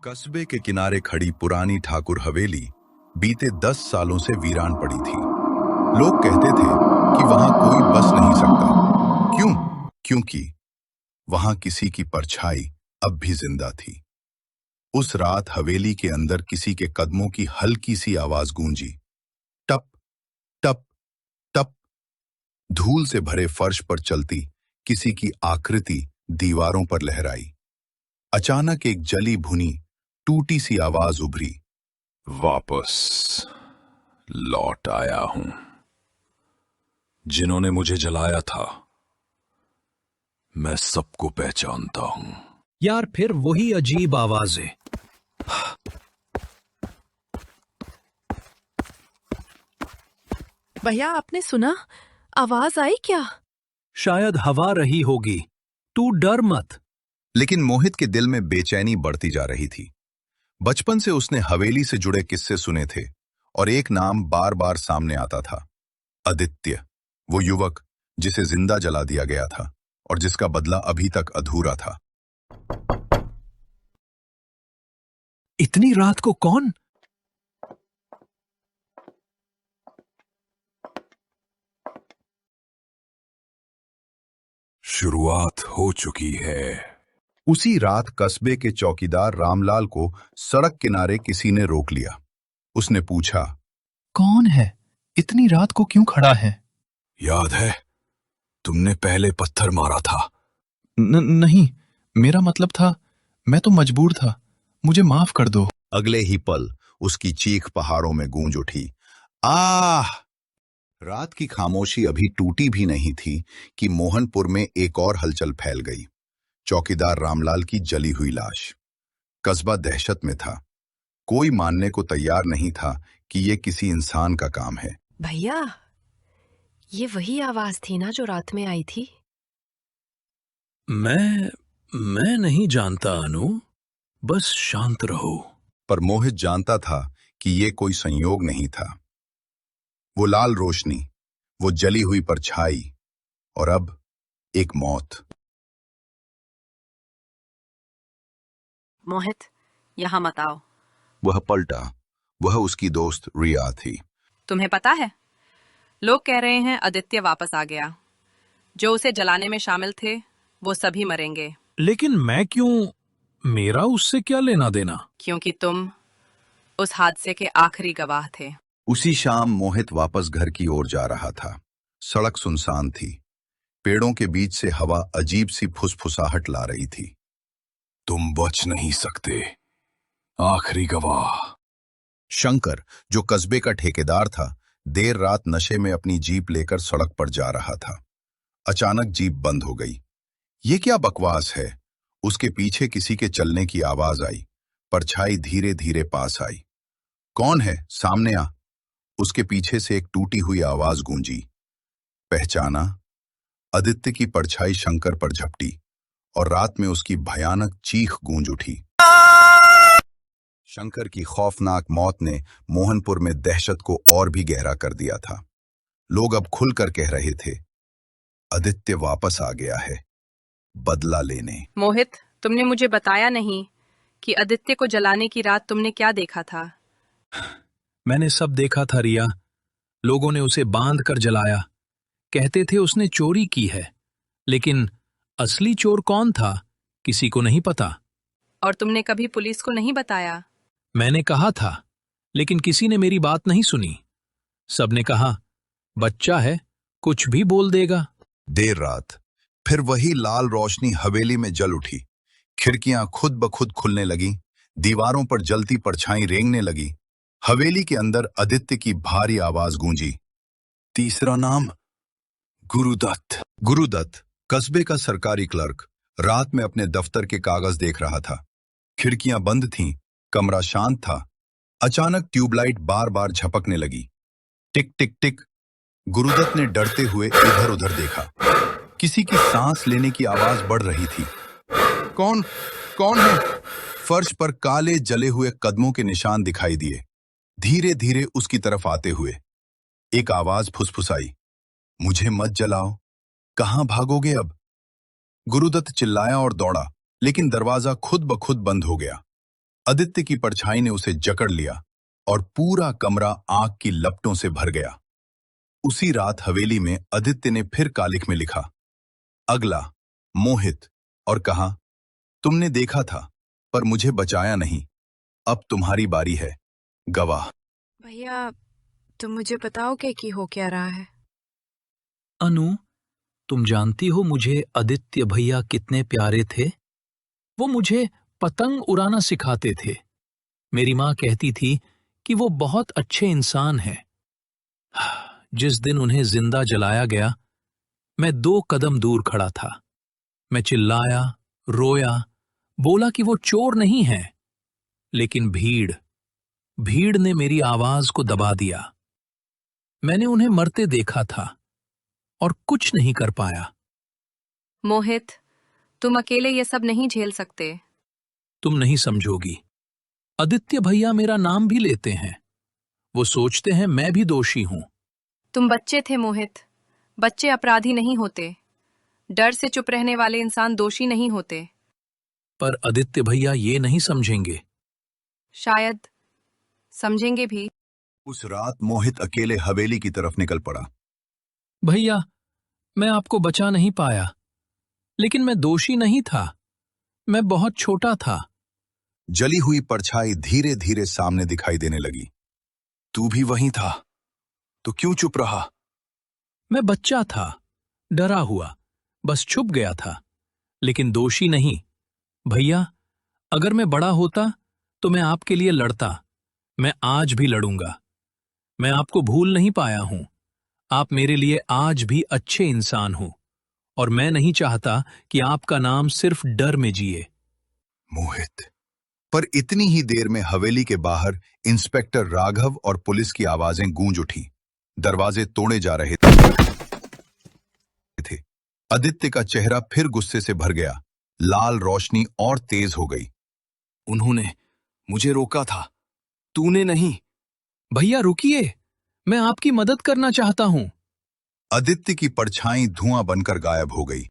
कस्बे के किनारे खड़ी पुरानी ठाकुर हवेली बीते 10 सालों से वीरान पड़ी थी। लोग कहते थे कि वहां कोई बस नहीं सकता। क्यों? क्योंकि वहां किसी की परछाई अब भी जिंदा थी। उस रात हवेली के अंदर किसी के कदमों की हल्की सी आवाज गूंजी। टप टप टप। धूल से भरे फर्श पर चलती किसी की आकृति दीवारों पर लहराई। अचानक एक जली भुनी टूटी सी आवाज उभरी। वापस लौट आया हूं। जिन्होंने मुझे जलाया था, मैं सबको पहचानता हूं। यार, फिर वही अजीब आवाजें। भैया, आपने सुना? आवाज आई क्या? शायद हवा रही होगी। तू डर मत। लेकिन मोहित के दिल में बेचैनी बढ़ती जा रही थी। बचपन से उसने हवेली से जुड़े किस्से सुने थे और एक नाम बार बार सामने आता था। आदित्य, वो युवक जिसे जिंदा जला दिया गया था और जिसका बदला अभी तक अधूरा था। इतनी रात को कौन? शुरुआत हो चुकी है। उसी रात कस्बे के चौकीदार रामलाल को सड़क किनारे किसी ने रोक लिया। उसने पूछा, कौन है? इतनी रात को क्यों खड़ा है? याद है, तुमने पहले पत्थर मारा था। नहीं, मेरा मतलब था, मैं तो मजबूर था, मुझे माफ कर दो। अगले ही पल उसकी चीख पहाड़ों में गूंज उठी। आह! रात की खामोशी अभी टूटी भी नहीं थी कि मोहनपुर में एक और हलचल फैल गई। चौकीदार रामलाल की जली हुई लाश। कस्बा दहशत में था। कोई मानने को तैयार नहीं था कि यह किसी इंसान का काम है। भैया, ये वही आवाज थी ना जो रात में आई थी? मैं नहीं जानता अनु। बस शांत रहो। पर मोहित जानता था कि यह कोई संयोग नहीं था। वो लाल रोशनी, वो जली हुई परछाई और अब एक मौत। मोहित, यहाँ मत आओ। वह पलटा। वह उसकी दोस्त रिया थी। तुम्हें पता है, लोग कह रहे हैं आदित्य वापस आ गया। जो उसे जलाने में शामिल थे वो सभी मरेंगे। लेकिन मैं क्यों? मेरा उससे क्या लेना देना? क्योंकि तुम उस हादसे के आखिरी गवाह थे। उसी शाम मोहित वापस घर की ओर जा रहा था। सड़क सुनसान थी। पेड़ों के बीच से हवा अजीब सी फुसफुसाहट ला रही थी। तुम बच नहीं सकते, आखिरी गवाह। शंकर, जो कस्बे का ठेकेदार था, देर रात नशे में अपनी जीप लेकर सड़क पर जा रहा था। अचानक जीप बंद हो गई। ये क्या बकवास है? उसके पीछे किसी के चलने की आवाज आई। परछाई धीरे धीरे पास आई। कौन है? सामने आ। उसके पीछे से एक टूटी हुई आवाज गूंजी। पहचाना? आदित्य की परछाई शंकर पर झपटी और रात में उसकी भयानक चीख गूंज उठी। शंकर की खौफनाक मौत ने मोहनपुर में दहशत को और भी गहरा कर दिया था। लोग अब खुलकर कह रहे थे, आदित्य वापस आ गया है, बदला लेने। मोहित, तुमने मुझे बताया नहीं कि आदित्य को जलाने की रात तुमने क्या देखा था। मैंने सब देखा था रिया। लोगों ने उसे बांध कर जलाया। कहते थे उसने चोरी की है, लेकिन असली चोर कौन था किसी को नहीं पता। और तुमने कभी पुलिस को नहीं बताया? मैंने कहा था, लेकिन किसी ने मेरी बात नहीं सुनी। सबने कहा, बच्चा है, कुछ भी बोल देगा। देर रात फिर वही लाल रोशनी हवेली में जल उठी। खिड़कियां खुद ब खुद खुलने लगी। दीवारों पर जलती परछाई रेंगने लगी। हवेली के अंदर आदित्य की भारी आवाज गूंजी। तीसरा नाम? गुरुदत्त। गुरुदत्त, कस्बे का सरकारी क्लर्क, रात में अपने दफ्तर के कागज देख रहा था। खिड़कियां बंद थीं, कमरा शांत था। अचानक ट्यूबलाइट बार बार झपकने लगी। टिक टिक टिक। गुरुदत्त ने डरते हुए इधर उधर देखा। किसी की सांस लेने की आवाज बढ़ रही थी। कौन? कौन है? फर्श पर काले जले हुए कदमों के निशान दिखाई दिए, धीरे धीरे उसकी तरफ आते हुए। एक आवाज फुसफुसाई, मुझे मत जलाओ, कहां भागोगे अब? गुरुदत्त चिल्लाया और दौड़ा, लेकिन दरवाजा खुद ब खुद बंद हो गया। आदित्य की परछाई ने उसे जकड़ लिया और पूरा कमरा आग की लपटों से भर गया। उसी रात हवेली में आदित्य ने फिर कालिख में लिखा, अगला मोहित, और कहा, तुमने देखा था पर मुझे बचाया नहीं, अब तुम्हारी बारी है, गवाह। भैया, तुम मुझे बताओ कि हो क्या रहा है। अनु, तुम जानती हो मुझे आदित्य भैया कितने प्यारे थे। वो मुझे पतंग उड़ाना सिखाते थे। मेरी माँ कहती थी कि वो बहुत अच्छे इंसान हैं। जिस दिन उन्हें जिंदा जलाया गया, मैं 2 कदम दूर खड़ा था। मैं चिल्लाया, रोया, बोला कि वो चोर नहीं है, लेकिन भीड़ ने मेरी आवाज को दबा दिया। मैंने उन्हें मरते देखा था और कुछ नहीं कर पाया। मोहित, तुम अकेले ये सब नहीं झेल सकते। तुम नहीं समझोगी। आदित्य भैया मेरा नाम भी लेते हैं। वो सोचते हैं मैं भी दोषी हूं। तुम बच्चे थे मोहित। बच्चे अपराधी नहीं होते। डर से चुप रहने वाले इंसान दोषी नहीं होते। पर आदित्य भैया ये नहीं समझेंगे। शायद समझेंगे भी। उस रात मोहित अकेले हवेली की तरफ निकल पड़ा। भैया, मैं आपको बचा नहीं पाया, लेकिन मैं दोषी नहीं था। मैं बहुत छोटा था। जली हुई परछाई धीरे धीरे सामने दिखाई देने लगी। तू भी वहीं था, तो क्यों चुप रहा? मैं बच्चा था, डरा हुआ, बस छुप गया था, लेकिन दोषी नहीं। भैया, अगर मैं बड़ा होता तो मैं आपके लिए लड़ता। मैं आज भी लड़ूंगा। मैं आपको भूल नहीं पाया हूं। आप मेरे लिए आज भी अच्छे इंसान हो, और मैं नहीं चाहता कि आपका नाम सिर्फ डर में जिए। मोहित। पर इतनी ही देर में हवेली के बाहर इंस्पेक्टर राघव और पुलिस की आवाजें गूंज उठी। दरवाजे तोड़े जा रहे थे। आदित्य का चेहरा फिर गुस्से से भर गया। लाल रोशनी और तेज हो गई। उन्होंने मुझे रोका था, तूने नहीं। भैया रुकिए, मैं आपकी मदद करना चाहता हूं। आदित्य की परछाई धुआं बनकर गायब हो गई।